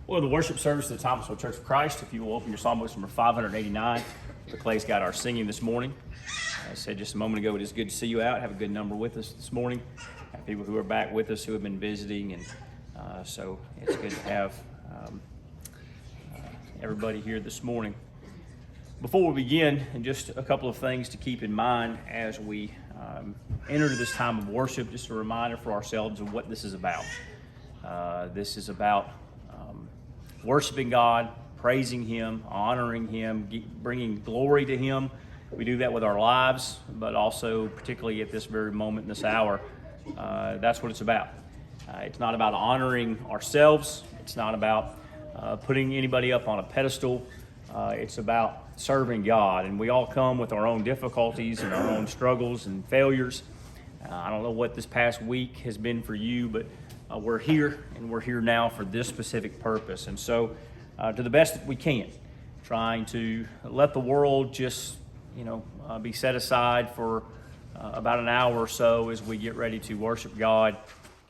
Well, the worship service of the Thomasville Church of Christ, if you will open your psalm books, number 589. The Clay's got our singing this morning. I said just a moment ago, it is good to see you out. Have a good number with us this morning. Have people who are back with us who have been visiting, and so it's good to have everybody here this morning. Before we begin, and just a couple of things to keep in mind as we enter this time of worship, just a reminder for ourselves of what this is about. This is about worshiping God, praising Him, honoring Him, bringing glory to Him. We do that with our lives, but also particularly at this very moment in this hour, that's what it's about. It's not about honoring ourselves. It's not about putting anybody up on a pedestal. It's about serving God, and we all come with our own difficulties and our own struggles and failures. I don't know what this past week has been for you, but we're here, and we're here now for this specific purpose. And so, to the best that we can, trying to let the world just, be set aside for about an hour or so as we get ready to worship God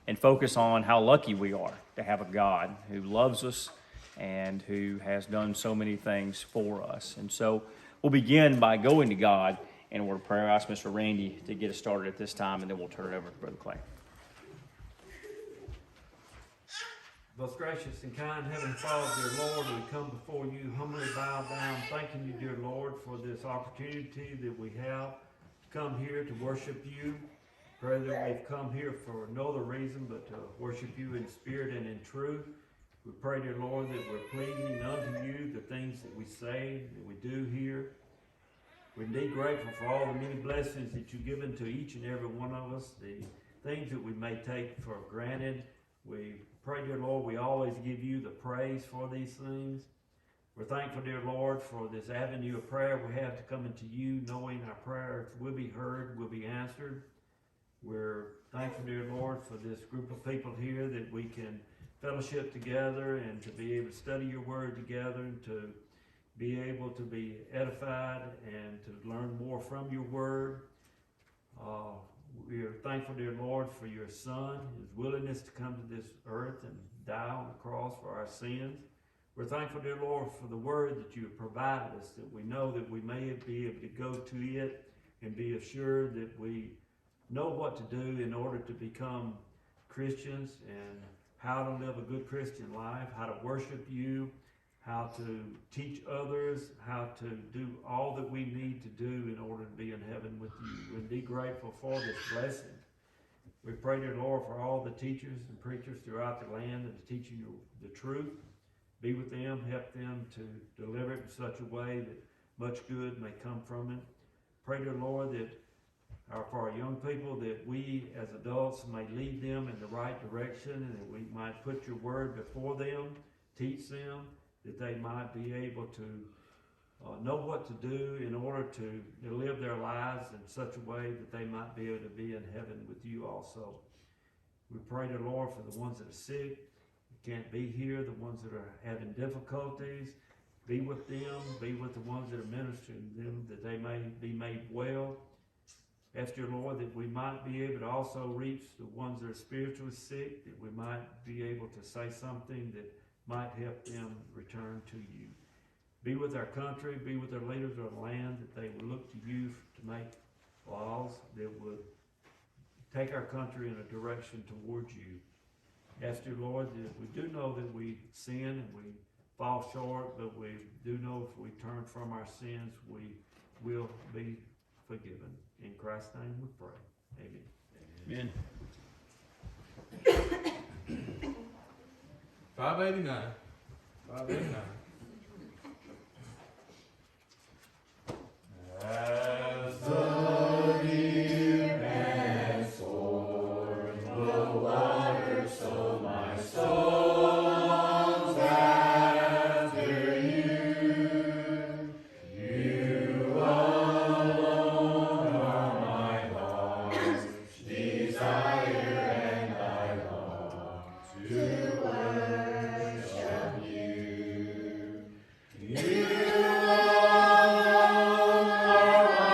and focus on how lucky we are to have a God who loves us and who has done so many things for us. And so, we'll begin by going to God in a word of prayer. I ask Mr. Randy to get us started at this time, and then we'll turn it over to Brother Clay. Most gracious and kind Heavenly Father, dear Lord, we come before you humbly bow down, thanking you, dear Lord, for this opportunity that we have to come here to worship you. Pray that we've come here for no other reason but to worship you in spirit and in truth. We pray, dear Lord, that we're pleasing unto you, the things that we say, that we do here. We're indeed grateful for all the many blessings that you've given to each and every one of us, the things that we may take for granted. We pray, dear Lord, we always give you the praise for these things. We're thankful, dear Lord, for this avenue of prayer we have to come into you, knowing our prayers will be heard, will be answered. We're thankful, dear Lord, for this group of people here that we can fellowship together and to be able to study your word together and to be able to be edified and to learn more from your word. We are thankful, dear Lord, for your Son, his willingness to come to this earth and die on the cross for our sins. We're thankful, dear Lord, for the word that you have provided us, that we know that we may be able to go to it and be assured that we know what to do in order to become Christians and how to live a good Christian life, how to worship you, how to teach others, how to do all that we need to do in order to be in heaven with you. We're indeed grateful for this blessing. We pray, dear Lord, for all the teachers and preachers throughout the land that are teaching you the truth. Be with them, help them to deliver it in such a way that much good may come from it. Pray, dear Lord, that for our young people, that we as adults may lead them in the right direction and that we might put your word before them, teach them, that they might be able to know what to do in order to live their lives in such a way that they might be able to be in heaven with you also. We pray, dear Lord, for the ones that are sick, that can't be here, the ones that are having difficulties. Be with them, be with the ones that are ministering to them, that they may be made well. Ask, dear Lord, that we might be able to also reach the ones that are spiritually sick, that we might be able to say something that might help them return to you. Be with our country, be with our leaders of the land, that they would look to you to make laws that would take our country in a direction towards you. Ask, dear Lord, that we do know that we sin and we fall short, but we do know if we turn from our sins, we will be forgiven. In Christ's name we pray. Amen. Amen. 589. 589. As the deer pants for the water, so my soul longs after you. You alone are my heart's desire, and I long to worship you. You alone are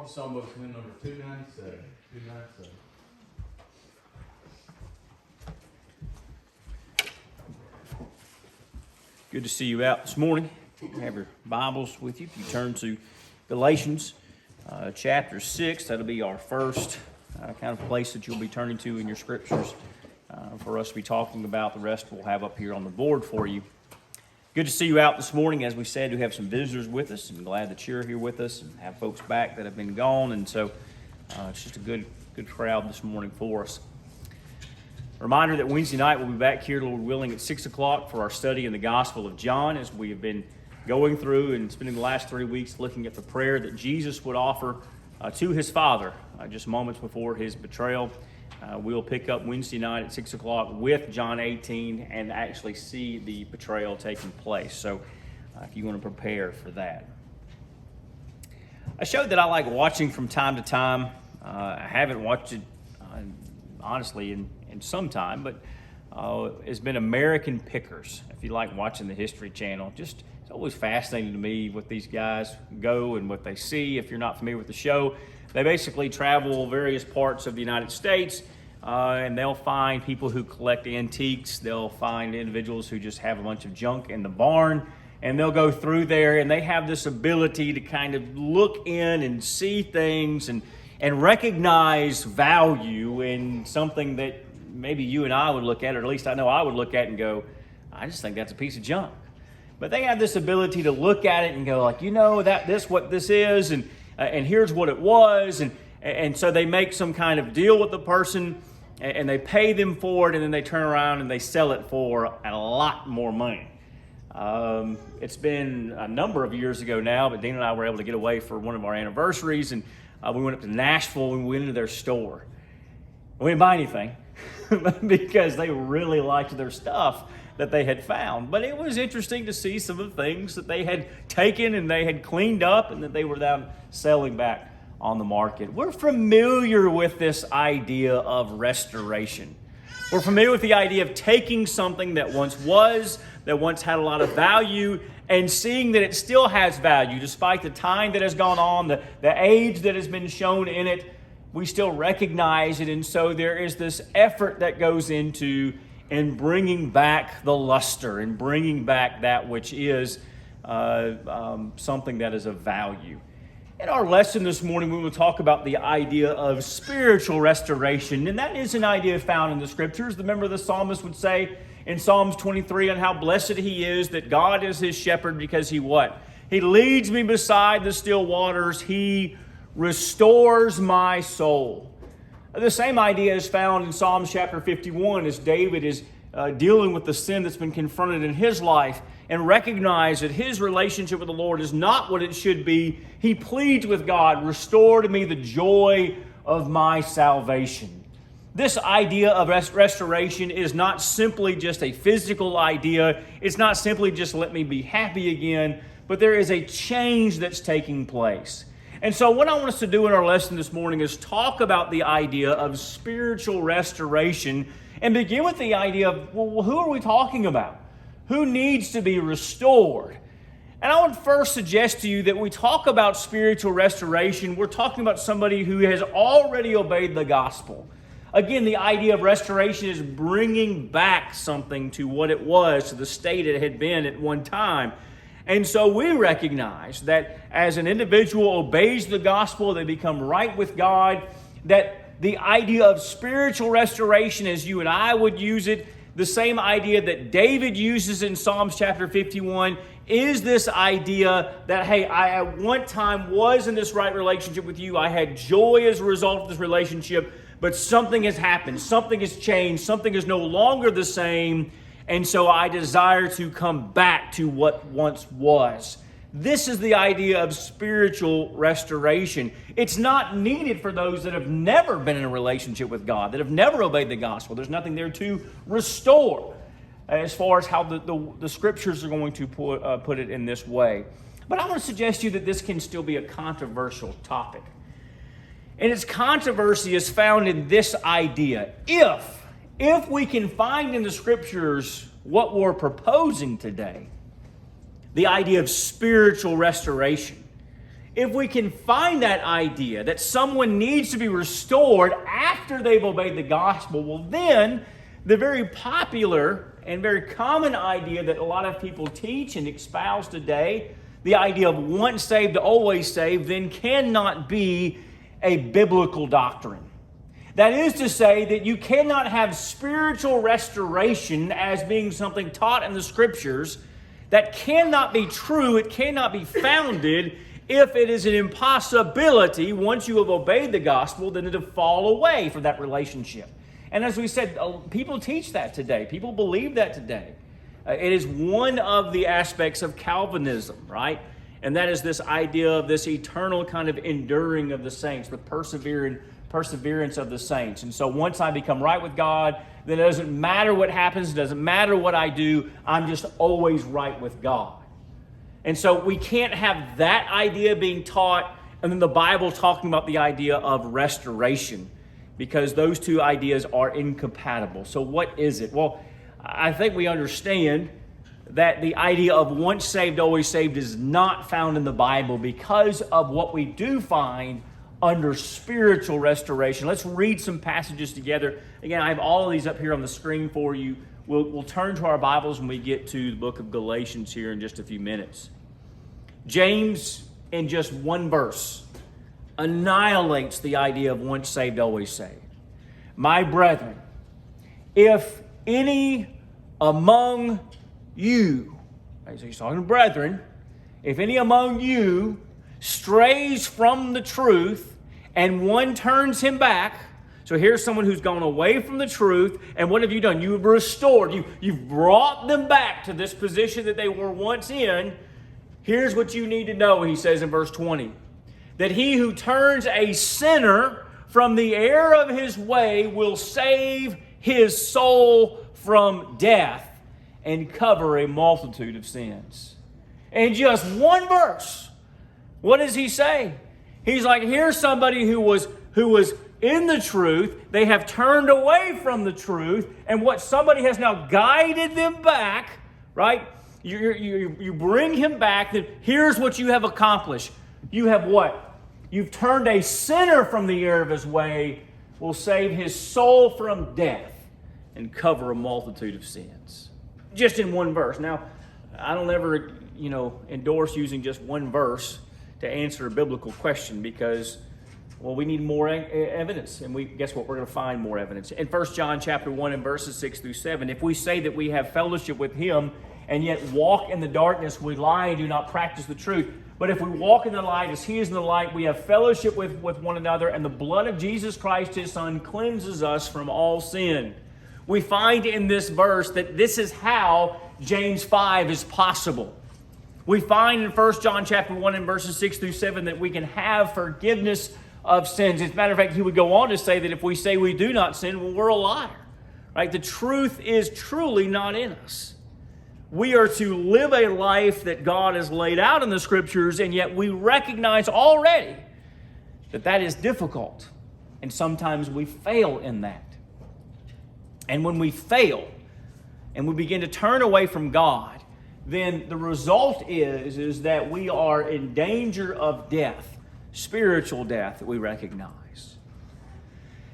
Harvey Songbook, hymn number 297. 297. Good to see you out this morning. You have your Bibles with you. If you turn to Galatians chapter 6, that'll be our first kind of place that you'll be turning to in your scriptures for us to be talking about. The rest we'll have up here on the board for you. Good to see you out this morning. As we said, we have some visitors with us, and glad that you're here with us, and have folks back that have been gone. And so it's just a good crowd this morning for us. Reminder that Wednesday night we'll be back here, Lord willing, at 6 o'clock for our study in the Gospel of John, as we have been going through and spending the last 3 weeks looking at the prayer that Jesus would offer to his Father just moments before his betrayal. We'll pick up Wednesday night at 6 o'clock with John 18 and actually see the betrayal taking place. So if you want to prepare for that. A show that I like watching from time to time, I haven't watched it honestly in some time, but has been American Pickers. If you like watching the History Channel, it's always fascinating to me what these guys go and what they see. If you're not familiar with the show, they basically travel various parts of the United States, and they'll find people who collect antiques. They'll find individuals who just have a bunch of junk in the barn, and they'll go through there, and they have this ability to kind of look in and see things and recognize value in something that maybe you and I would look at, or at least I know I would look at and go, I just think that's a piece of junk. But they have this ability to look at it and go like, this what this is, and here's what it was, and so they make some kind of deal with the person, and they pay them for it, and then they turn around and they sell it for a lot more money. It's been a number of years ago now, but Dean and I were able to get away for one of our anniversaries, and we went up to Nashville and we went into their store. We didn't buy anything because they really liked their stuff that they had found. But it was interesting to see some of the things that they had taken and they had cleaned up and that they were now selling back on the market. We're familiar with this idea of restoration. We're familiar with the idea of taking something that once had a lot of value, and seeing that it still has value despite the time that has gone on, the age that has been shown in it. We still recognize it, and so there is this effort that goes into in bringing back the luster and bringing back that which is something that is of value. In our lesson this morning, we will talk about the idea of spiritual restoration, and that is an idea found in the Scriptures. Remember, the psalmist would say in Psalms 23 on how blessed he is that God is his shepherd, because he what? He leads me beside the still waters. He restores my soul. The same idea is found in Psalms chapter 51 as David is dealing with the sin that's been confronted in his life and recognize that his relationship with the Lord is not what it should be. He pleads with God, restore to me the joy of my salvation. This idea of restoration is not simply just a physical idea. It's not simply just let me be happy again, but there is a change that's taking place. And so what I want us to do in our lesson this morning is talk about the idea of spiritual restoration and begin with the idea of, well, who are we talking about? Who needs to be restored? And I would first suggest to you that we talk about spiritual restoration, we're talking about somebody who has already obeyed the gospel. Again, the idea of restoration is bringing back something to what it was, to the state it had been at one time. And so we recognize that as an individual obeys the gospel, they become right with God, that the idea of spiritual restoration, as you and I would use it, the same idea that David uses in Psalms chapter 51, is this idea that, hey, I at one time was in this right relationship with you. I had joy as a result of this relationship, but something has happened. Something has changed. Something is no longer the same. And so I desire to come back to what once was. This is the idea of spiritual restoration. It's not needed for those that have never been in a relationship with God, that have never obeyed the gospel. There's nothing there to restore as far as how the scriptures are going to put it in this way. But I want to suggest to you that this can still be a controversial topic. And its controversy is found in this idea. If we can find in the scriptures what we're proposing today, the idea of spiritual restoration, if we can find that idea that someone needs to be restored after they've obeyed the gospel, well then the very popular and very common idea that a lot of people teach and espouse today, the idea of once saved, always saved, then cannot be a biblical doctrine. That is to say that you cannot have spiritual restoration as being something taught in the Scriptures. That cannot be true, it cannot be founded if it is an impossibility, once you have obeyed the gospel, then to fall away from that relationship. And as we said, people teach that today. People believe that today. It is one of the aspects of Calvinism, right? And that is this idea of this eternal kind of enduring of the saints, the perseverance of the saints. And so once I become right with God, then it doesn't matter what happens, it doesn't matter what I do, I'm just always right with God. And so we can't have that idea being taught and then the Bible talking about the idea of restoration, because those two ideas are incompatible. So what is it? Well, I think we understand that the idea of once saved, always saved is not found in the Bible because of what we do find under spiritual restoration. Let's read some passages together. Again, I have all of these up here on the screen for you. We'll turn to our Bibles when we get to the book of Galatians here in just a few minutes. James, in just one verse, annihilates the idea of once saved, always saved. My brethren, if any among you, right, so he's talking to brethren, if any among you strays from the truth and one turns him back. So here's someone who's gone away from the truth, and what have you done? You've restored, you've brought them back to this position that they were once in. Here's what you need to know, he says in verse 20, that he who turns a sinner from the error of his way will save his soul from death and cover a multitude of sins. In just one verse, what does he say? He's like, here's somebody who was in the truth. They have turned away from the truth, and what somebody has now guided them back, right? You bring him back. Then here's what you have accomplished. You have what? You've turned a sinner from the error of his way, will save his soul from death and cover a multitude of sins. Just in one verse. Now, I don't ever, endorse using just one verse to answer a biblical question because, well, we need more evidence. And guess what? We're going to find more evidence. In 1 John chapter 1 and verses 6 through 7, if we say that we have fellowship with him and yet walk in the darkness, we lie and do not practice the truth. But if we walk in the light as he is in the light, we have fellowship with one another, and the blood of Jesus Christ, his Son, cleanses us from all sin. We find in this verse that this is how James 5 is possible. We find in 1 John chapter 1 and verses 6 through 7 that we can have forgiveness of sins. As a matter of fact, he would go on to say that if we say we do not sin, well, we're a liar. Right? The truth is truly not in us. We are to live a life that God has laid out in the Scriptures, and yet we recognize already that that is difficult. And sometimes we fail in that. And when we fail and we begin to turn away from God, then the result is that we are in danger of death, spiritual death that we recognize.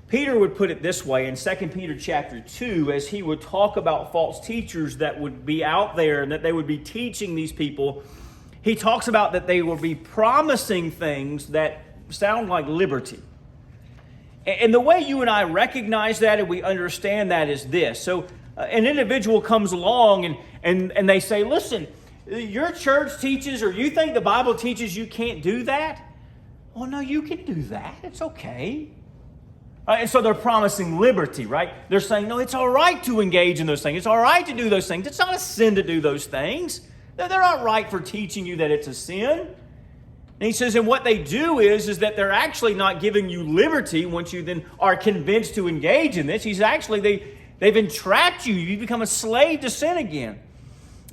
Peter would put it this way in 2 Peter chapter 2, as he would talk about false teachers that would be out there and that they would be teaching these people. He talks about that they will be promising things that sound like liberty. And the way you and I recognize that and we understand that is this. So an individual comes along and they say, listen, your church teaches, or you think the Bible teaches you can't do that? Well, no, you can do that. It's okay. And so they're promising liberty, right? They're saying, no, it's all right to engage in those things. It's all right to do those things. It's not a sin to do those things. They're not right for teaching you that it's a sin. And he says, and what they do is that they're actually not giving you liberty once you then are convinced to engage in this. He's actually, they've entrapped you. You become a slave to sin again.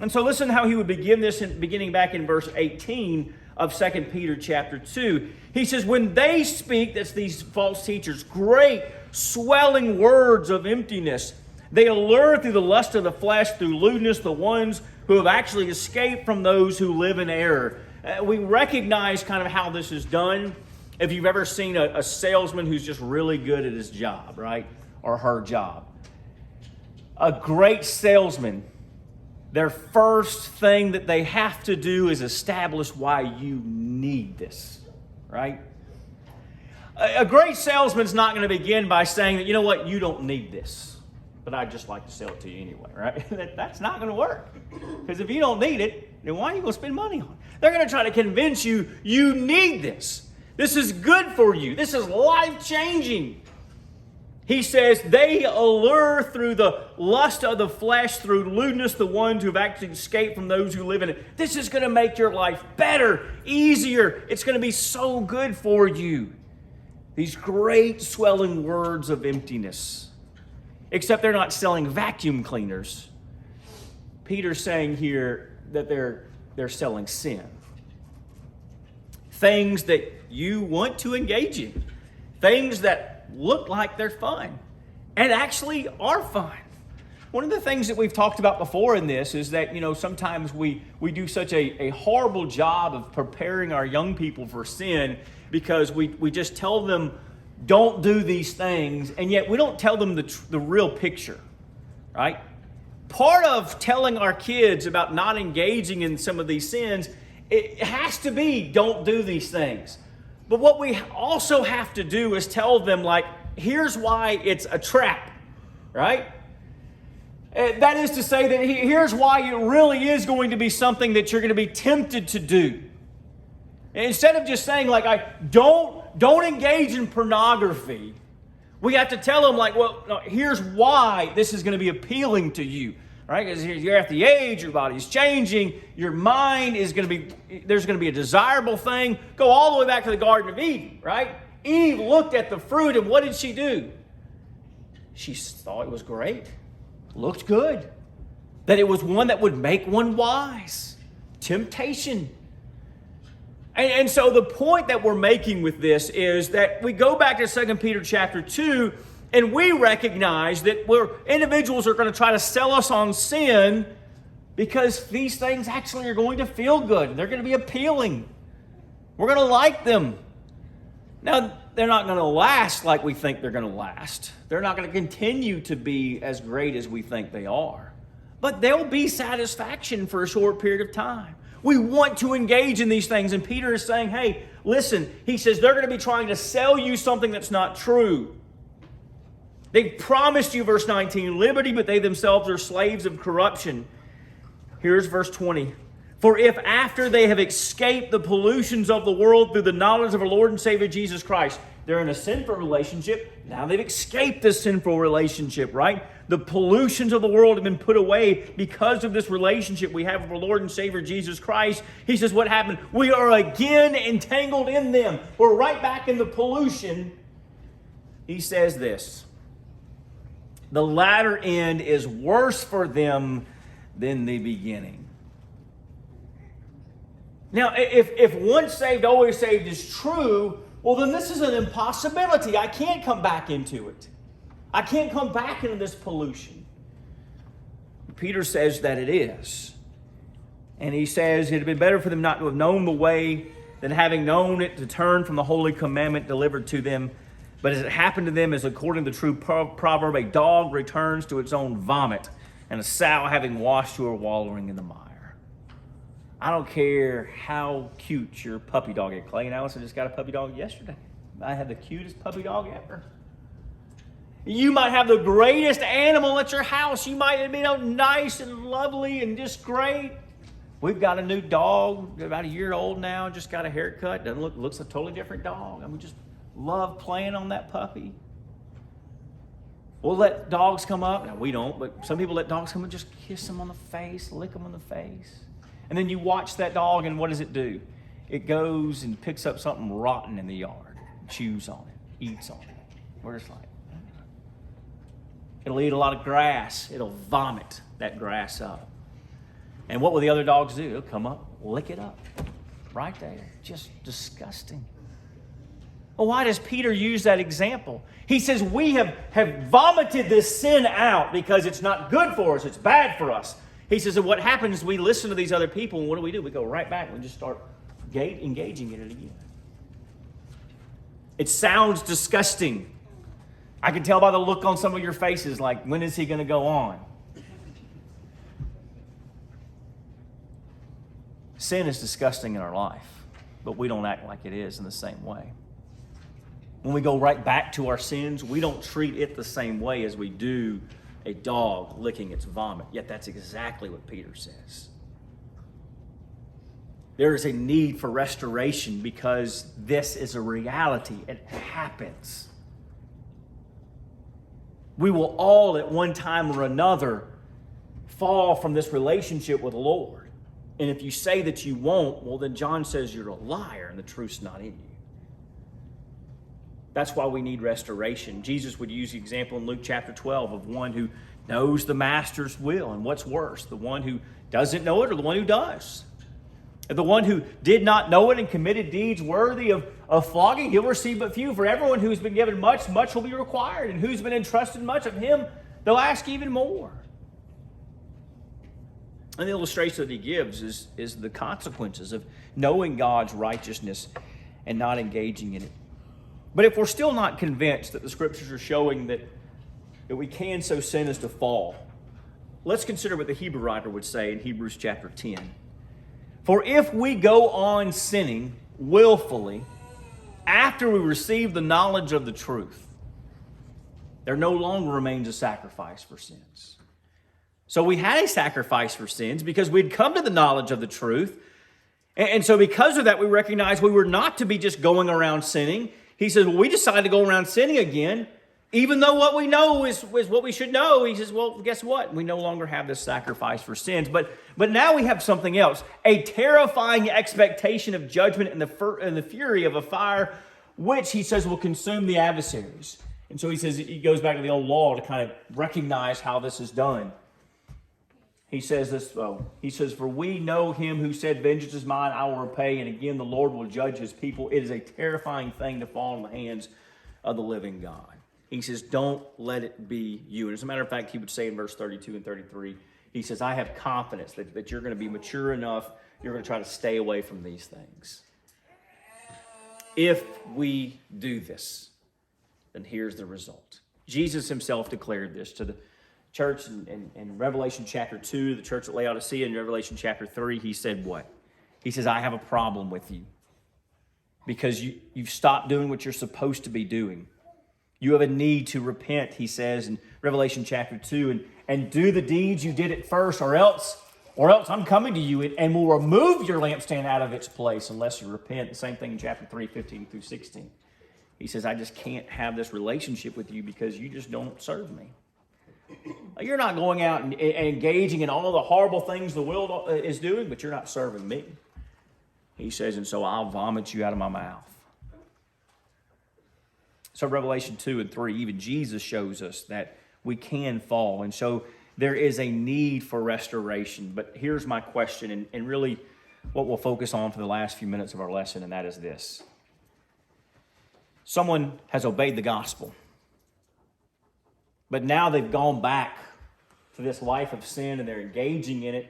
And so listen how he would begin this, beginning back in verse 18 of 2 Peter chapter 2. He says, when they speak, that's these false teachers, great swelling words of emptiness, they allure through the lust of the flesh, through lewdness, the ones who have actually escaped from those who live in error. We recognize kind of how this is done. If you've ever seen a salesman who's just really good at his job, right? Or her job. A great salesman, their first thing that they have to do is establish why you need this, right? A great salesman's not going to begin by saying that, you know what, you don't need this, but I'd just like to sell it to you anyway, right? That's not going to work. Because if you don't need it, then why are you going to spend money on it? They're going to try to convince you, you need this. This is good for you. This is life-changing. He says, they allure through the lust of the flesh, through lewdness, the ones who have actually escaped from those who live in it. This is going to make your life better, easier. It's going to be so good for you. These great swelling words of emptiness. Except they're not selling vacuum cleaners. Peter's saying here that they're selling sin. Things that you want to engage in. Things that look like they're fun and actually are fun. One of the things that we've talked about before in this is that, sometimes we do such a horrible job of preparing our young people for sin because we just tell them, don't do these things, and yet we don't tell them the real picture, right? Part of telling our kids about not engaging in some of these sins, it has to be, don't do these things. But what we also have to do is tell them, here's why it's a trap, right? That is to say that here's why it really is going to be something that you're going to be tempted to do. Instead of just saying, don't engage in pornography, we have to tell them, no, here's why this is going to be appealing to you, right? Because you're at the age, your body's changing, your mind is going to be, there's going to be a desirable thing. Go all the way back to the Garden of Eden, right? Eve looked at the fruit, and what did she do? She thought it was great. Looked good. That it was one that would make one wise. Temptation. And so the point that we're making with this is that we go back to 2 Peter chapter 2, and we recognize that individuals are going to try to sell us on sin because these things actually are going to feel good. They're going to be appealing. We're going to like them. Now, they're not going to last like we think they're going to last. They're not going to continue to be as great as we think they are. But there'll be satisfaction for a short period of time. We want to engage in these things. And Peter is saying, hey, listen, he says they're going to be trying to sell you something that's not true. They promised you, verse 19, liberty, but they themselves are slaves of corruption. Here's verse 20. For if after they have escaped the pollutions of the world through the knowledge of our Lord and Savior Jesus Christ, they're in a sinful relationship. Now they've escaped this sinful relationship, right? The pollutions of the world have been put away because of this relationship we have with our Lord and Savior Jesus Christ. He says, what happened? We are again entangled in them. We're right back in the pollution. He says this. The latter end is worse for them than the beginning. Now, if once saved, always saved is true, well, then this is an impossibility. I can't come back into it. I can't come back into this pollution. Peter says that it is. And he says it had been better for them not to have known the way than having known it to turn from the holy commandment delivered to them. But as it happened to them, as according to the true proverb, a dog returns to its own vomit, and a sow having washed to her wallowing in the mire. I don't care how cute your puppy dog is. Clay and Allison just got a puppy dog yesterday. I had the cutest puppy dog ever. You might have the greatest animal at your house. You might be nice and lovely and just great. We've got a new dog, about a year old now, just got a haircut. Looks a totally different dog. And we just love playing on that puppy. We'll let dogs come up. Now, we don't, but some people let dogs come and just kiss them on the face, lick them on the face. And then you watch that dog, and what does it do? It goes and picks up something rotten in the yard, chews on it, eats on it. We're just like, it'll eat a lot of grass. It'll vomit that grass up. And what will the other dogs do? They'll come up, lick it up. Right there. Just disgusting. Well, why does Peter use that example? He says we have vomited this sin out because it's not good for us. It's bad for us. He says that what happens is we listen to these other people, and what do? We go right back and we just start engaging in it again. It sounds disgusting. I can tell by the look on some of your faces, like, when is he going to go on? Sin is disgusting in our life, but we don't act like it is in the same way. When we go right back to our sins, we don't treat it the same way as we do a dog licking its vomit. Yet that's exactly what Peter says. There is a need for restoration because this is a reality. It happens. We will all at one time or another fall from this relationship with the Lord. And if you say that you won't, well, then John says you're a liar and the truth's not in you. That's why we need restoration. Jesus would use the example in Luke chapter 12 of one who knows the master's will. And what's worse, the one who doesn't know it or the one who does? The one who did not know it and committed deeds worthy of flogging, he'll receive but few. For everyone who's been given much, much will be required. And who's been entrusted much of him, they'll ask even more. And the illustration that he gives is the consequences of knowing God's righteousness and not engaging in it. But if we're still not convinced that the Scriptures are showing that we can so sin as to fall, let's consider what the Hebrew writer would say in Hebrews chapter 10. For if we go on sinning willfully after we receive the knowledge of the truth, there no longer remains a sacrifice for sins. So we had a sacrifice for sins because we'd come to the knowledge of the truth. And so because of that, we recognize we were not to be just going around sinning. He says, well, we decided to go around sinning again, even though what we know is what we should know. He says, well, guess what? We no longer have this sacrifice for sins. But now we have something else, a terrifying expectation of judgment and the fury of a fire, which he says will consume the adversaries. And so he says, he goes back to the old law to kind of recognize how this is done. He says this, he says, for we know him who said, vengeance is mine, I will repay. And again, the Lord will judge his people. It is a terrifying thing to fall in the hands of the living God. He says, don't let it be you. And as a matter of fact, he would say in verse 32 and 33, he says, I have confidence that you're going to be mature enough, you're going to try to stay away from these things. If we do this, then here's the result. Jesus himself declared this to the church in Revelation chapter 2, the church at Laodicea in Revelation chapter 3. He said what? He says, I have a problem with you because you've stopped doing what you're supposed to be doing. You have a need to repent, he says in Revelation chapter 2, and do the deeds you did at first, or else I'm coming to you and will remove your lampstand out of its place unless you repent. The same thing in chapter 3, 15 through 16. He says, I just can't have this relationship with you because you just don't serve me. You're not going out and engaging in all the horrible things the world is doing, but you're not serving me. He says, and so I'll vomit you out of my mouth. So Revelation 2 and 3, even Jesus shows us that we can fall. And so there is a need for restoration. But here's my question, and really what we'll focus on for the last few minutes of our lesson, and that is this. Someone has obeyed the gospel, but now they've gone back to this life of sin and they're engaging in it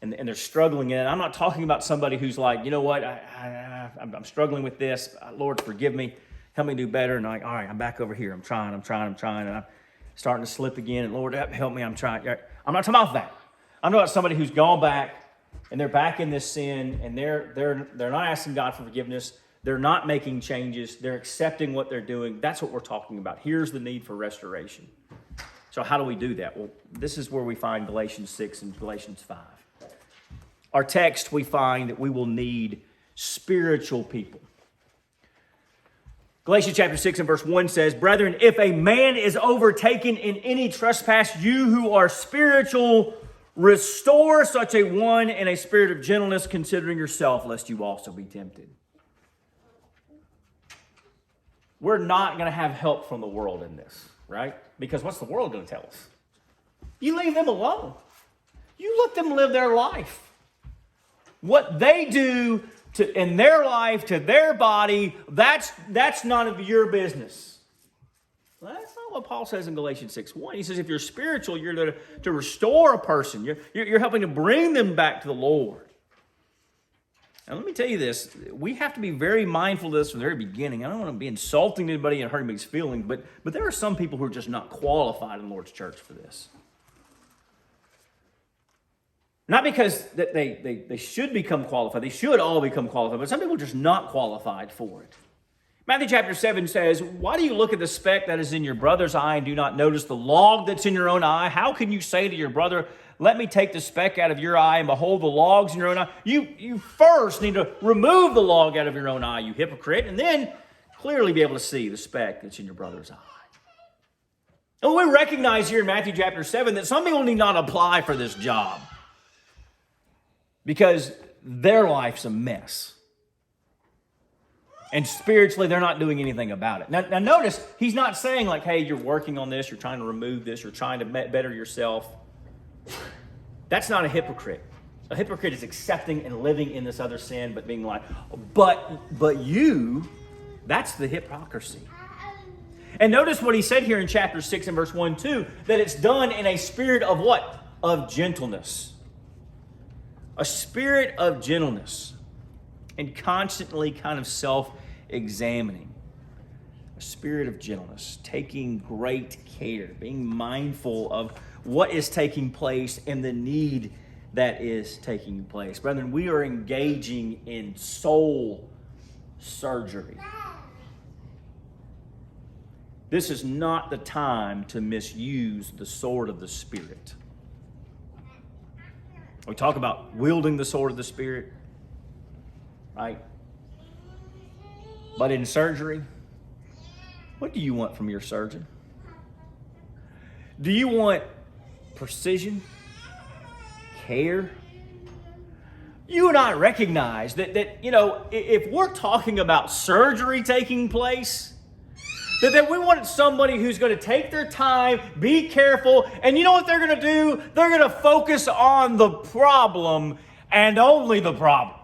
and they're struggling in it. I'm not talking about somebody who's like, you know what, I'm struggling with this. Lord, forgive me. Help me do better. And I'm like, all right, I'm back over here. I'm trying. And I'm starting to slip again. And Lord, help me. I'm trying. I'm not talking about that. I'm talking about somebody who's gone back and they're back in this sin and they're not asking God for forgiveness. They're not making changes. They're accepting what they're doing. That's what we're talking about. Here's the need for restoration. So how do we do that? Well, this is where we find Galatians 6 and Galatians 5. Our text, we find that we will need spiritual people. Galatians chapter 6 and verse 1 says, brethren, if a man is overtaken in any trespass, you who are spiritual, restore such a one in a spirit of gentleness, considering yourself, lest you also be tempted. We're not going to have help from the world in this, right? Because what's the world going to tell us? You leave them alone. You let them live their life. What they do in their life, to their body, that's none of your business. Well, that's not what Paul says in Galatians 6:1. He says if you're spiritual, you're to restore a person. You're helping to bring them back to the Lord. And let me tell you this, we have to be very mindful of this from the very beginning. I don't want to be insulting to anybody and hurting anybody's feelings, but there are some people who are just not qualified in the Lord's church for this. Not because that they should become qualified. They should all become qualified, but some people are just not qualified for it. Matthew chapter 7 says, why do you look at the speck that is in your brother's eye and do not notice the log that's in your own eye? How can you say to your brother, let me take the speck out of your eye and behold the logs in your own eye? You first need to remove the log out of your own eye, you hypocrite, and then clearly be able to see the speck that's in your brother's eye. And we recognize here in Matthew chapter 7 that some people need not apply for this job because their life's a mess. And spiritually, they're not doing anything about it. Now notice, he's not saying like, hey, you're working on this, you're trying to remove this, you're trying to better yourself. That's not a hypocrite. A hypocrite is accepting and living in this other sin, but being like, but you, that's the hypocrisy. And notice what he said here in chapter 6 and verse 1, 2, that it's done in a spirit of what? Of gentleness. A spirit of gentleness. And constantly kind of self-examining. A spirit of gentleness, taking great care, being mindful of what is taking place and the need that is taking place. Brethren, we are engaging in soul surgery. This is not the time to misuse the sword of the Spirit. We talk about wielding the sword of the Spirit. Right? But in surgery, what do you want from your surgeon? Do you want precision? Care? You and I recognize that if we're talking about surgery taking place, that we want somebody who's going to take their time, be careful, and you know what they're going to do? They're going to focus on the problem and only the problem.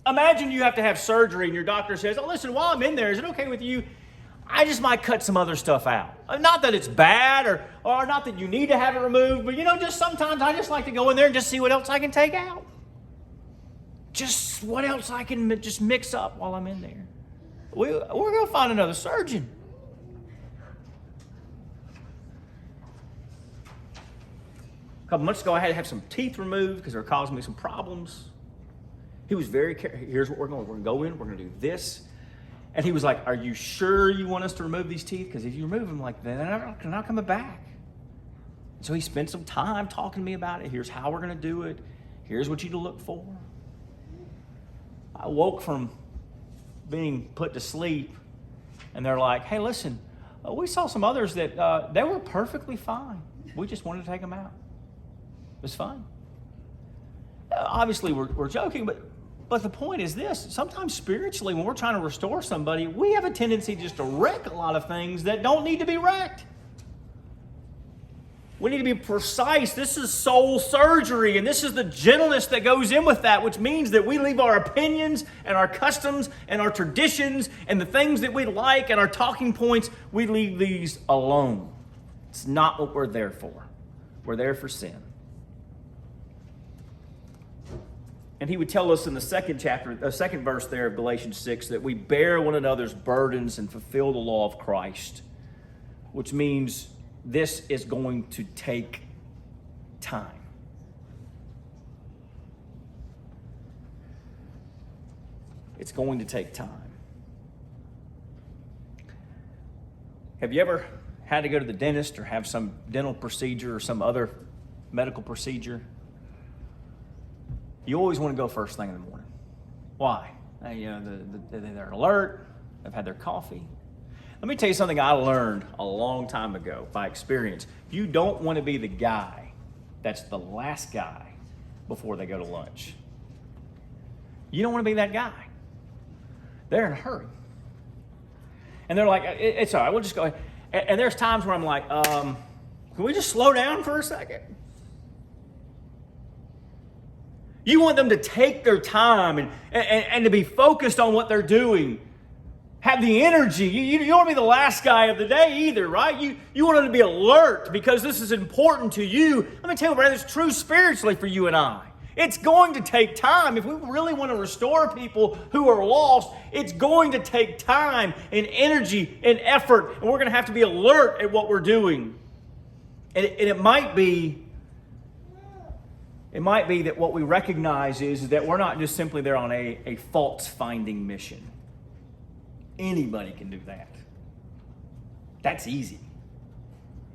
Imagine you have to have surgery and your doctor says, oh, listen, while I'm in there, is it okay with you? I just might cut some other stuff out. Not that it's bad or not that you need to have it removed, but just sometimes I just like to go in there and just see what else I can take out. Just what else I can just mix up while I'm in there. We're going to find another surgeon. A couple months ago, I had to have some teeth removed because they were causing me some problems. He was very careful. Here's what we're going to do. We're going to go in. We're going to do this. And he was like, are you sure you want us to remove these teeth? Because if you remove them like that, they're not coming back. So he spent some time talking to me about it. Here's how we're going to do it. Here's what you to look for. I woke from being put to sleep, and they're like, hey, listen, we saw some others that they were perfectly fine. We just wanted to take them out. It was fine. Obviously, we're joking, but the point is this. Sometimes spiritually, when we're trying to restore somebody, we have a tendency just to wreck a lot of things that don't need to be wrecked. We need to be precise. This is soul surgery, and this is the gentleness that goes in with that, which means that we leave our opinions and our customs and our traditions and the things that we like and our talking points, we leave these alone. It's not what we're there for. We're there for sin. And he would tell us in the second verse there of Galatians 6, that we bear one another's burdens and fulfill the law of Christ, which means this is going to take time. It's going to take time. Have you ever had to go to the dentist or have some dental procedure or some other medical procedure? You always want to go first thing in the morning. Why? They're alert. They've had their coffee. Let me tell you something I learned a long time ago by experience. You don't want to be the guy that's the last guy before they go to lunch. You don't want to be that guy. They're in a hurry. And they're like, it's all right, we'll just go ahead. And there's times where I'm like, can we just slow down for a second? You want them to take their time and to be focused on what they're doing. Have the energy. You don't want to be the last guy of the day either, right? You want them to be alert because this is important to you. Let me tell you, brother, it's true spiritually for you and I. It's going to take time. If we really want to restore people who are lost, it's going to take time and energy and effort, and we're going to have to be alert at what we're doing. And it might be that what we recognize is that we're not just simply there on a faults-finding mission. Anybody can do that. That's easy.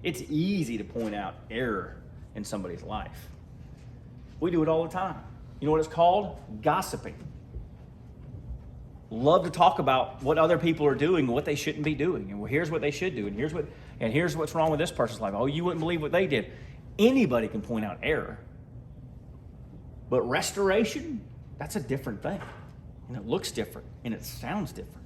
It's easy to point out error in somebody's life. We do it all the time. You know what it's called? Gossiping. Love to talk about what other people are doing and what they shouldn't be doing. And well, here's what they should do. And here's what's wrong with this person's life. Oh, you wouldn't believe what they did. Anybody can point out error. But restoration, that's a different thing. And it looks different and it sounds different.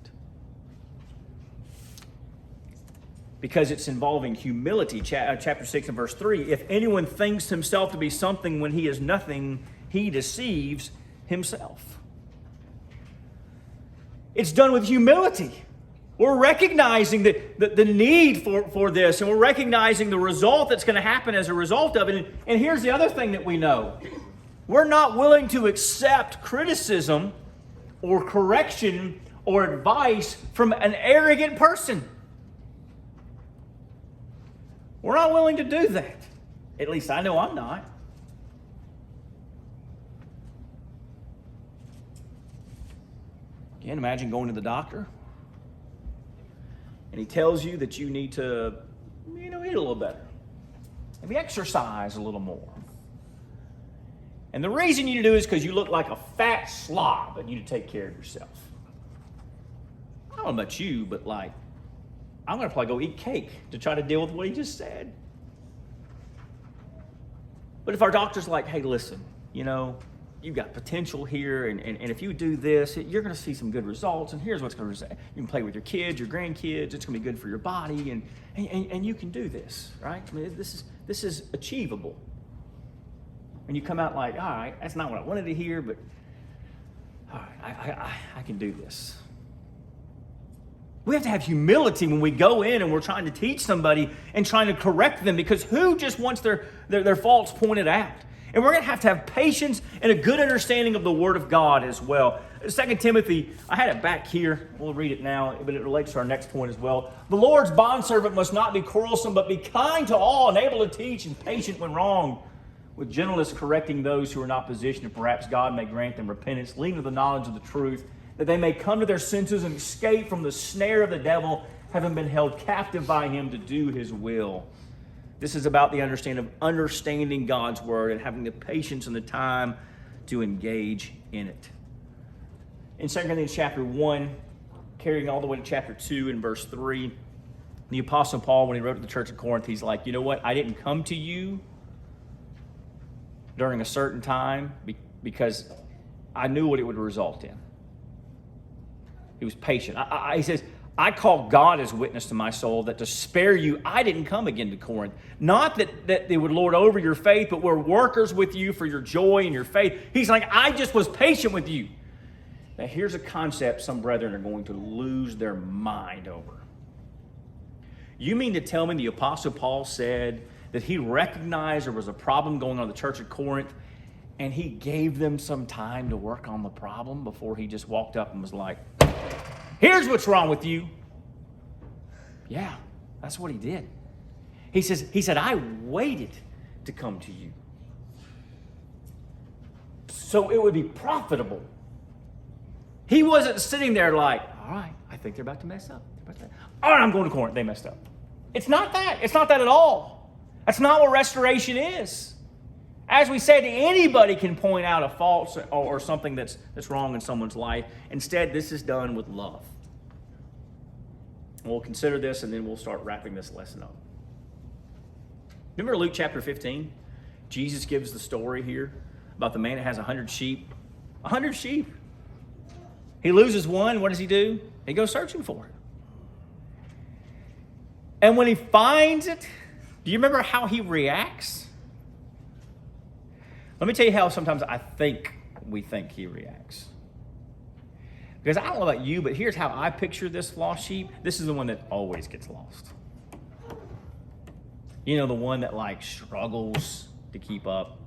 Because it's involving humility. Chapter 6 and verse 3. If anyone thinks himself to be something when he is nothing, he deceives himself. It's done with humility. We're recognizing the need for this, and we're recognizing the result that's going to happen as a result of it. And here's the other thing that we know. We're not willing to accept criticism or correction or advice from an arrogant person. We're not willing to do that. At least I know I'm not. Again, imagine going to the doctor and he tells you that you need to, eat a little better. Maybe exercise a little more. And the reason you do is because you look like a fat slob and you need to take care of yourself. I don't know about you, but I'm going to probably go eat cake to try to deal with what he just said. But if our doctor's like, hey, listen, you've got potential here, and if you do this, you're going to see some good results, and here's what's going to result. You can play with your kids, your grandkids, it's going to be good for your body, and you can do this, right? I mean, this is achievable. And you come out like, all right, that's not what I wanted to hear, but all right, I can do this. We have to have humility when we go in and we're trying to teach somebody and trying to correct them, because who just wants their faults pointed out? And we're going to have patience and a good understanding of the Word of God as well. 2 Timothy, I had it back here. We'll read it now, but it relates to our next point as well. The Lord's bondservant must not be quarrelsome, but be kind to all and able to teach and patient when wrong, with gentleness correcting those who are in opposition, and perhaps God may grant them repentance, leading to the knowledge of the truth, that they may come to their senses and escape from the snare of the devil, having been held captive by him to do his will. This is about the understanding God's word and having the patience and the time to engage in it. In 2 Corinthians chapter 1, carrying all the way to chapter 2 and verse 3, the Apostle Paul, when he wrote to the church of Corinth, he's like, you know what? I didn't come to you during a certain time because I knew what it would result in. He was patient. He says, I call God as witness to my soul that to spare you, I didn't come again to Corinth. Not that they would lord over your faith, but we're workers with you for your joy and your faith. He's like, I just was patient with you. Now here's a concept some brethren are going to lose their mind over. You mean to tell me the Apostle Paul said that he recognized there was a problem going on in the church of Corinth, and he gave them some time to work on the problem before he just walked up and was like, here's what's wrong with you. Yeah, that's what he did. He said, I waited to come to you, so it would be profitable. He wasn't sitting there like, all right, I think they're about to mess up. All right, I'm going to Corinth. They messed up. It's not that. It's not that at all. That's not what restoration is. As we said, anybody can point out a fault or something that's wrong in someone's life. Instead, this is done with love. We'll consider this, and then we'll start wrapping this lesson up. Remember Luke chapter 15? Jesus gives the story here about the man that has 100 sheep. 100 sheep. He loses one. What does he do? He goes searching for it. And when he finds it, do you remember how he reacts? Let me tell you how sometimes we think he reacts. Because I don't know about you, but here's how I picture this lost sheep. This is the one that always gets lost. The one that struggles to keep up.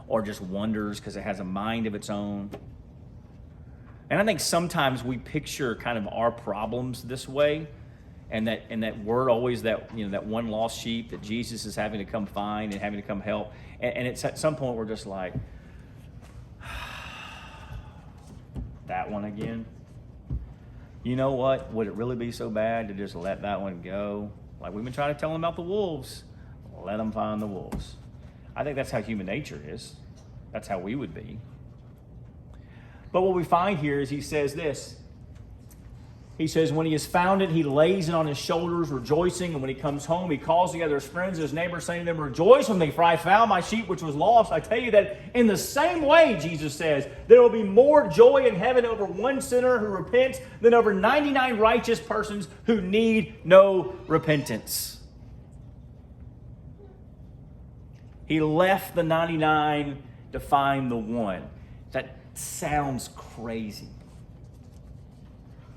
or just wonders because it has a mind of its own. And I think sometimes we picture kind of our problems this way, and that we're always that, you know, that one lost sheep that Jesus is having to come find and having to come help. And it's at some point we're just like, that one again? You know what? Would it really be so bad to just let that one go? Like we've been trying to tell them about the wolves. Let them find the wolves. I think that's how human nature is. That's how we would be. But what we find here is he says this. He says, when he has found it, he lays it on his shoulders, rejoicing. And when he comes home, he calls together his friends and his neighbors, saying to them, rejoice with me, for I found my sheep which was lost. I tell you that in the same way, Jesus says, there will be more joy in heaven over one sinner who repents than over 99 righteous persons who need no repentance. He left the 99 to find the one. That sounds crazy.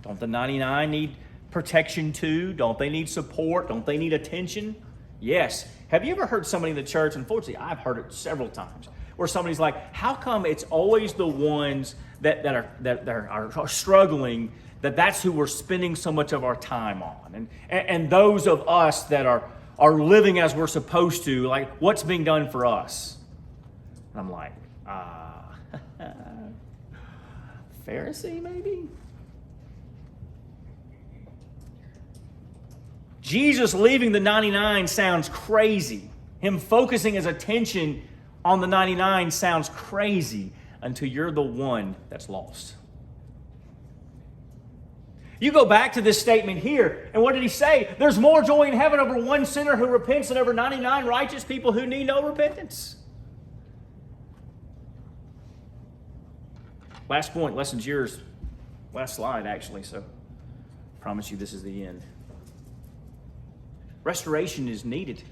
Don't the 99 need protection too? Don't they need support? Don't they need attention? Yes. Have you ever heard somebody in the church, unfortunately I've heard it several times, where somebody's like, how come it's always the ones that are struggling, that's who we're spending so much of our time on? And those of us that are living as we're supposed to, like what's being done for us? And I'm like, Pharisee maybe? Jesus leaving the 99 sounds crazy. Him focusing his attention on the 99 sounds crazy until you're the one that's lost. You go back to this statement here, and what did he say? There's more joy in heaven over one sinner who repents than over 99 righteous people who need no repentance. Last point, lesson's yours. Last slide, actually, so I promise you this is the end. Restoration is needed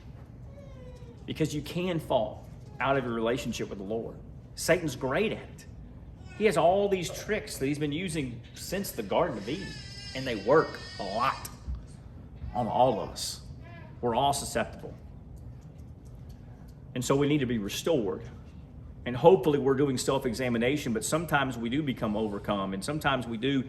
because you can fall out of your relationship with the Lord. Satan's great at it. He has all these tricks that he's been using since the Garden of Eden, and they work a lot on all of us. We're all susceptible. And so we need to be restored. And hopefully we're doing self-examination, but sometimes we do become overcome, and sometimes we do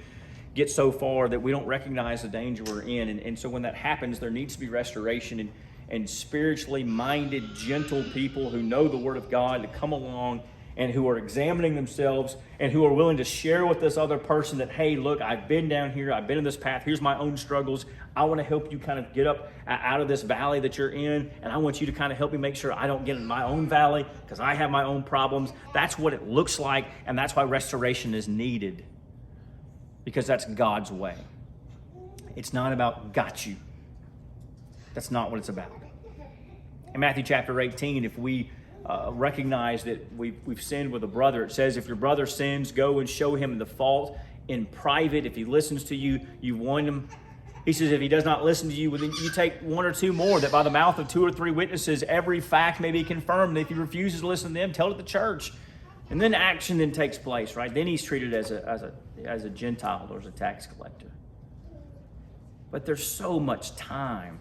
get so far that we don't recognize the danger we're in. And so when that happens, there needs to be restoration and spiritually minded, gentle people who know the Word of God to come along and who are examining themselves and who are willing to share with this other person that, hey, look, I've been down here, I've been in this path, here's my own struggles. I want to help you kind of get up out of this valley that you're in, and I want you to kind of help me make sure I don't get in my own valley because I have my own problems. That's what it looks like, and that's why restoration is needed. Because that's God's way. It's not about got you. That's not what it's about. In Matthew chapter 18, if we recognize that we've sinned with a brother, it says, if your brother sins, go and show him the fault in private. If he listens to you, you warn him. He says, if he does not listen to you, well, then you take one or two more, that by the mouth of 2 or 3 witnesses, every fact may be confirmed. And if he refuses to listen to them, tell it to the church. And then action then takes place, right? Then he's treated as a Gentile or as a tax collector. But there's so much time,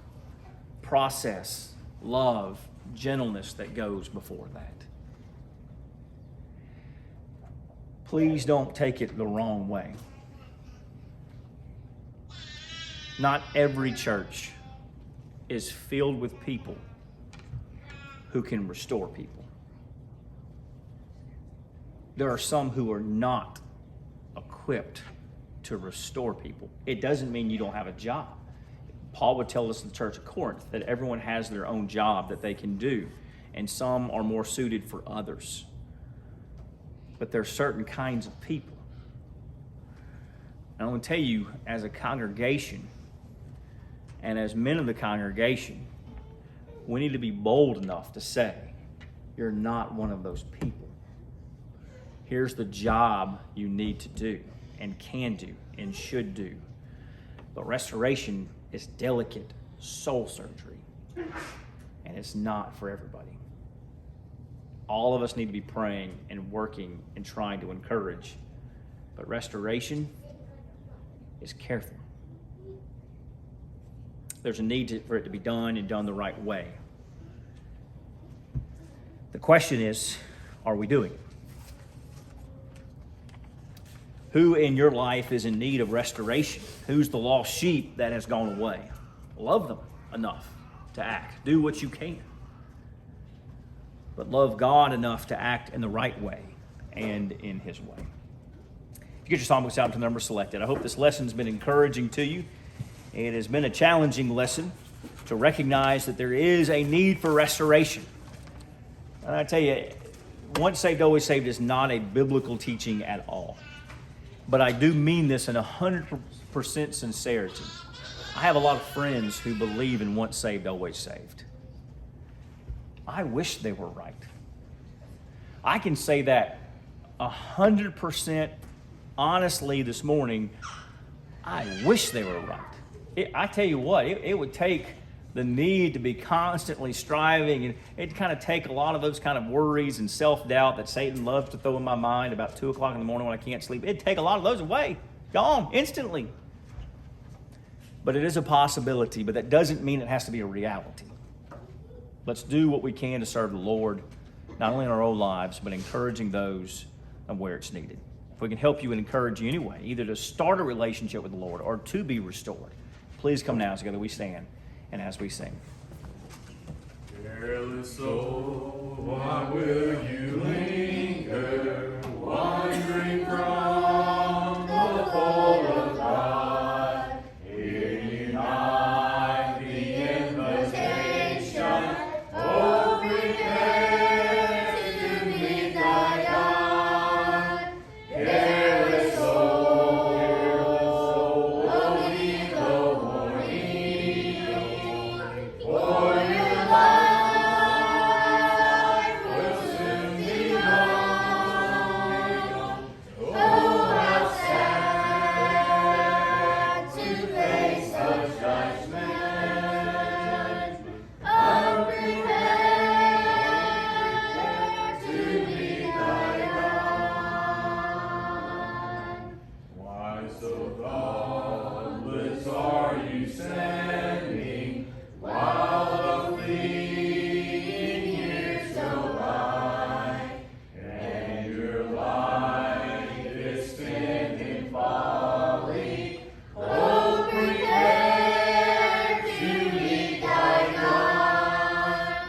process, love, gentleness that goes before that. Please don't take it the wrong way. Not every church is filled with people who can restore people. There are some who are not equipped to restore people. It doesn't mean you don't have a job. Paul would tell us in the church of Corinth that everyone has their own job that they can do, and some are more suited for others. But there are certain kinds of people. And I want to tell you, as a congregation, and as men of the congregation, we need to be bold enough to say, you're not one of those people. Here's the job you need to do and can do and should do. But restoration is delicate soul surgery, and it's not for everybody. All of us need to be praying and working and trying to encourage, but restoration is careful. There's a need for it to be done and done the right way. The question is, are we doing it? Who in your life is in need of restoration? Who's the lost sheep that has gone away? Love them enough to act. Do what you can. But love God enough to act in the right way and in His way. If you get your songbooks out to the number selected, I hope this lesson's been encouraging to you. It has been a challenging lesson to recognize that there is a need for restoration. And I tell you, once saved, always saved is not a biblical teaching at all. But I do mean this in 100% sincerity. I have a lot of friends who believe in once saved, always saved. I wish they were right. I can say that 100% honestly this morning. I wish they were right. I tell you what, it would take the need to be constantly striving, and it'd kind of take a lot of those kind of worries and self-doubt that Satan loves to throw in my mind about 2 o'clock in the morning when I can't sleep. It'd take a lot of those away. Gone instantly. But it is a possibility, but that doesn't mean it has to be a reality. Let's do what we can to serve the Lord, not only in our own lives, but encouraging those of where it's needed. If we can help you and encourage you anyway, either to start a relationship with the Lord or to be restored, please come now together we stand and as we sing. Careless soul, why will you linger, wandering from the fold of God? Hear ye not the invitation, oh, prepare to meet thy God. Careless soul, oh, heed the warning, for your life will soon be gone. Oh, how sad to face such judgment, unprepared to meet thy God. Why so thoughtless are you standing, while the fleeting years go by, and your life is spent in folly? Oh, prepare to meet thy God.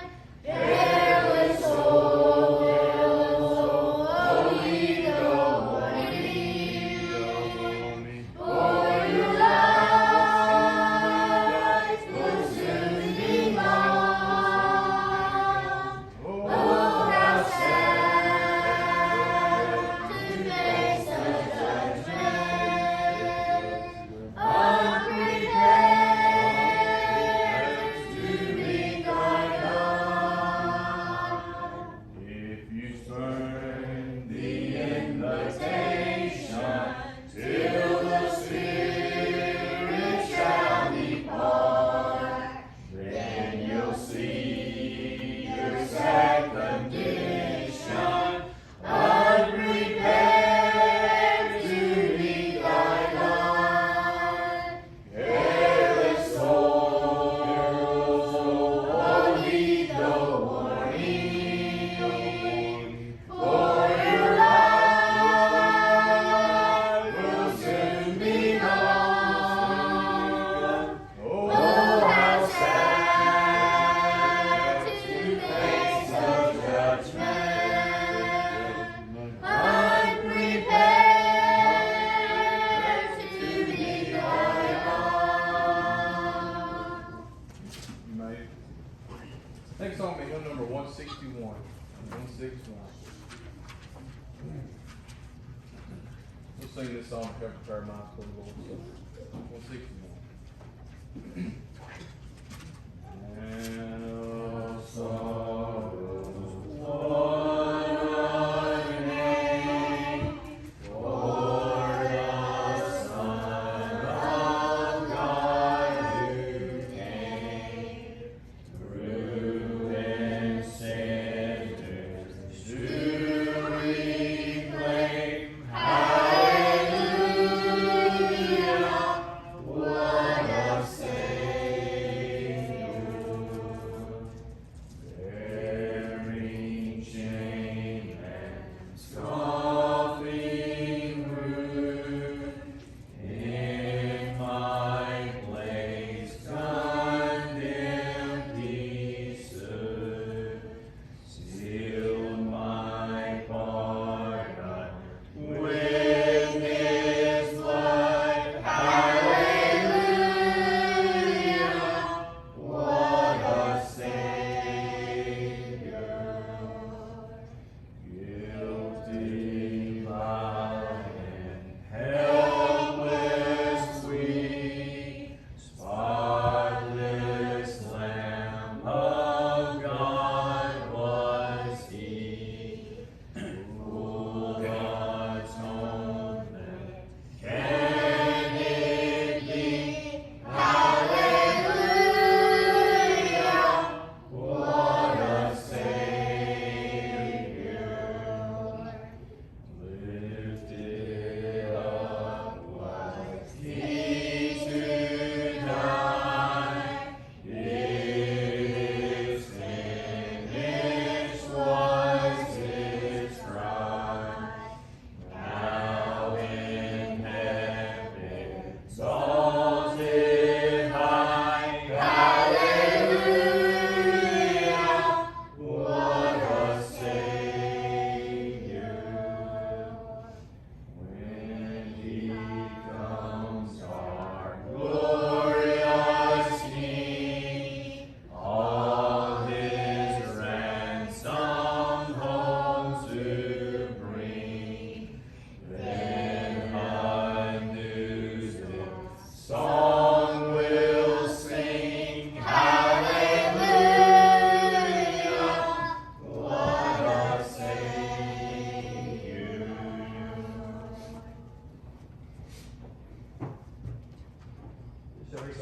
Careless soul, oh, heed the warning, for your life will soon be gone. Oh, how sad to face such judgment, unprepared to meet thy God. If you spurn the invitation till the Spirit shall depart, then you'll see your sad condition, unprepared to meet thy God. Careless soul, oh, heed the warning, for your life will soon be gone. Oh, how sad to face such judgment, unprepared to meet thy God. You may. Next song will be hymn number 161. 161. We'll sing this song to prepare our minds for the Lord. So, 161. And of sorrows, one unnamed, for the Son of God who came, through and sinners to reclaim. Hallelujah, what a Savior.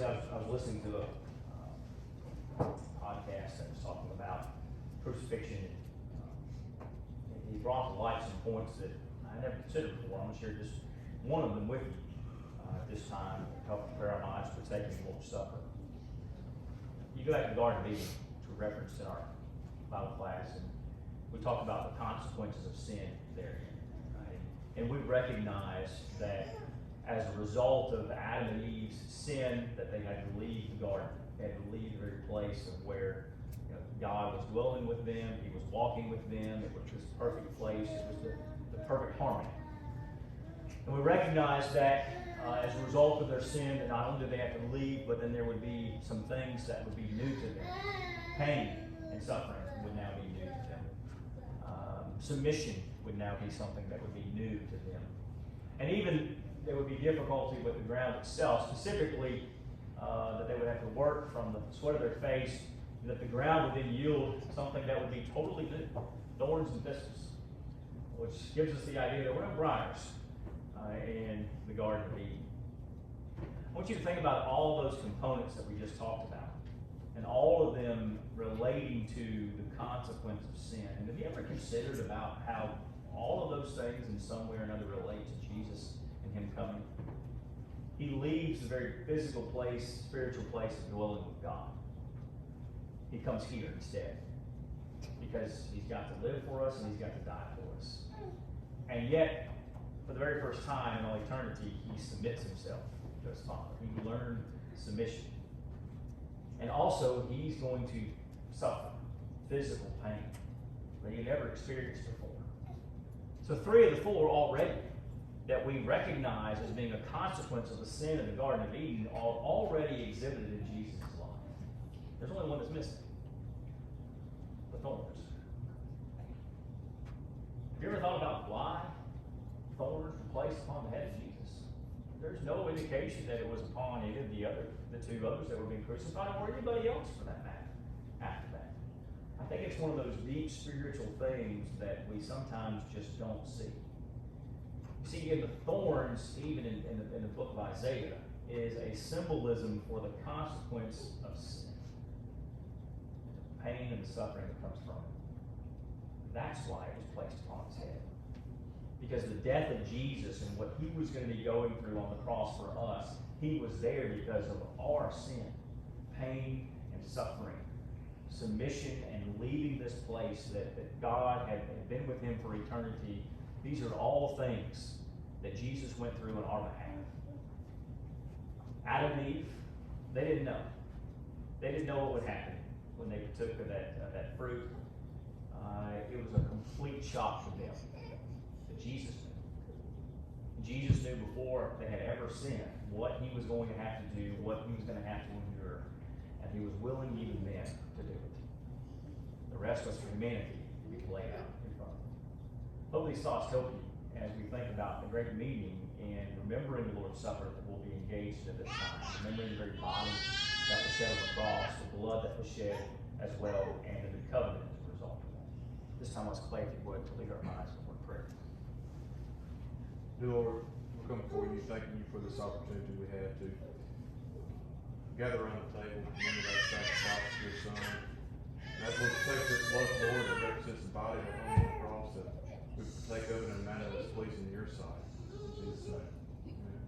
I was listening to a podcast that was talking about crucifixion. And he brought to light some points that I never considered before. I'm going to share just one of them with you at this time to help prepare our minds for taking the Lord's Supper. You go back to the Garden of Eden, which we referenced in our Bible class, and we talked about the consequences of sin there. Right? And we recognize that as a result of Adam and Eve's sin, that they had to leave the garden. They had to leave the very place of where God was dwelling with them. He was walking with them. It was this perfect place. It was the perfect harmony. And we recognize that as a result of their sin, that not only did they have to leave, but then there would be some things that would be new to them. Pain and suffering would now be new to them. Submission would now be something that would be new to them. And even there would be difficulty with the ground itself, specifically that they would have to work from the sweat of their face, and that the ground would then yield something that would be totally new, thorns and thistles, which gives us the idea that we're no briars in the Garden of Eden. I want you to think about all those components that we just talked about, and all of them relating to the consequence of sin. And have you ever considered about how all of those things in some way or another relate to Jesus and Him coming? He leaves the very physical place, spiritual place of dwelling with God. He comes here instead, because He's got to live for us and He's got to die for us. And yet, for the very first time in all eternity, He submits Himself to His Father. He learned submission. And also, He's going to suffer physical pain that He never experienced before. So 3 of the 4 already that we recognize as being a consequence of the sin in the Garden of Eden are already exhibited in Jesus' life. There's only one that's missing. The thorns. Have you ever thought about why thorns were placed upon the head of Jesus? There's no indication that it was upon any of the 2 others that were being crucified, or anybody else for that matter, after that. I think it's one of those deep spiritual things that we sometimes just don't see. You see, in the thorns, even in the book of Isaiah, is a symbolism for the consequence of sin. The pain and the suffering that comes from it. That's why it was placed upon His head. Because the death of Jesus and what He was going to be going through on the cross for us, He was there because of our sin, pain and suffering, submission and leaving this place that God had been with Him for eternity. These are all things that Jesus went through on our behalf. Adam and Eve, they didn't know. They didn't know what would happen when they partook of that fruit. It was a complete shock to them. But Jesus knew. Jesus knew before they had ever sinned what He was going to have to do, what He was going to have to endure. And He was willing even then to do it. The rest was for humanity to be played out in front of them. Hope these thoughts help you as we think about the great meeting and remembering the Lord's Supper that we'll be engaged in at this time. Remembering the very body that was shed on the cross, the blood that was shed as well, and the new covenant as a result of that. This time let's play, if you would, to lead our minds in word prayer. Dear Lord, we come before you, thanking you for this opportunity we have to gather around the table, remember that sacrifice of your Son. And as we take this blood, Lord, that represents the body that hung on the cross, that we take of it in a manner that's pleasing in your sight. In Jesus' name. Amen.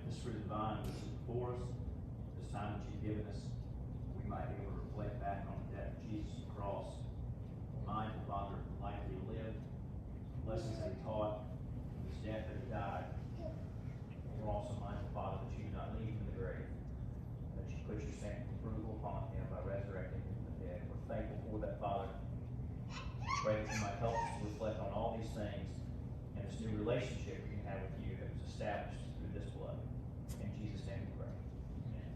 this fruit of the vine which is before us, this time that you've given us, we might be able to reflect back on the death of Jesus on the cross. Mindful, Father, of the life that he lived, lessons that he taught, his death that he died. We're also mindful, Father, that you do not leave him in the grave, that you put your stamp of approval upon him by resurrecting him from the dead. We're thankful for that, Father. Pray that you might help us to reflect on all these things and this new relationship we can have with you that was established through this blood. In Jesus' name we pray. Amen.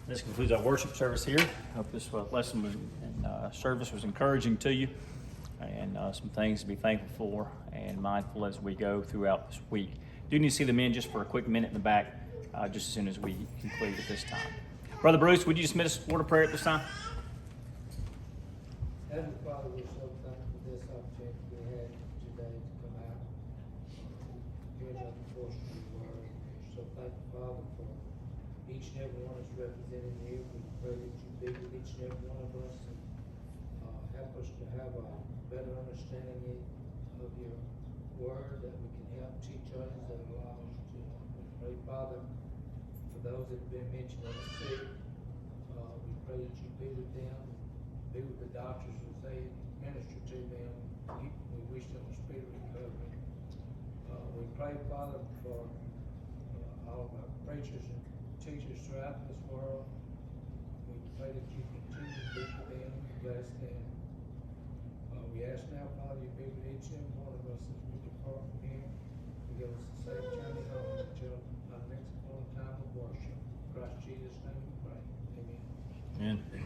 This concludes our worship service here. Hope this lesson and service was encouraging to you, and some things to be thankful for and mindful as we go throughout this week. Do need to see the men just for a quick minute in the back, just as soon as we conclude at this time. Brother Bruce, would you just admit us a word of prayer at this time? Heavenly Father, we're so thankful for this opportunity we had today to come out, hear another portion of your word. We're so thankful, Father, for each and every one that's represented here. We pray that you be with each and every one of us and help us to have a better understanding of your word, that we can help teach others, that allow us to. We pray, Father, for those that have been mentioned on the sick, we pray that you be with them, be with the doctors as they minister to them. We wish them a speedy recovery. We pray, Father, for all of our preachers and teachers throughout this world. We pray that you continue to be with them and bless them. We ask now, Father, you be with each and every one of us as we depart from here. We give us a safe journey home until our next morning time of worship. In Christ Jesus' name we pray. Amen. Amen.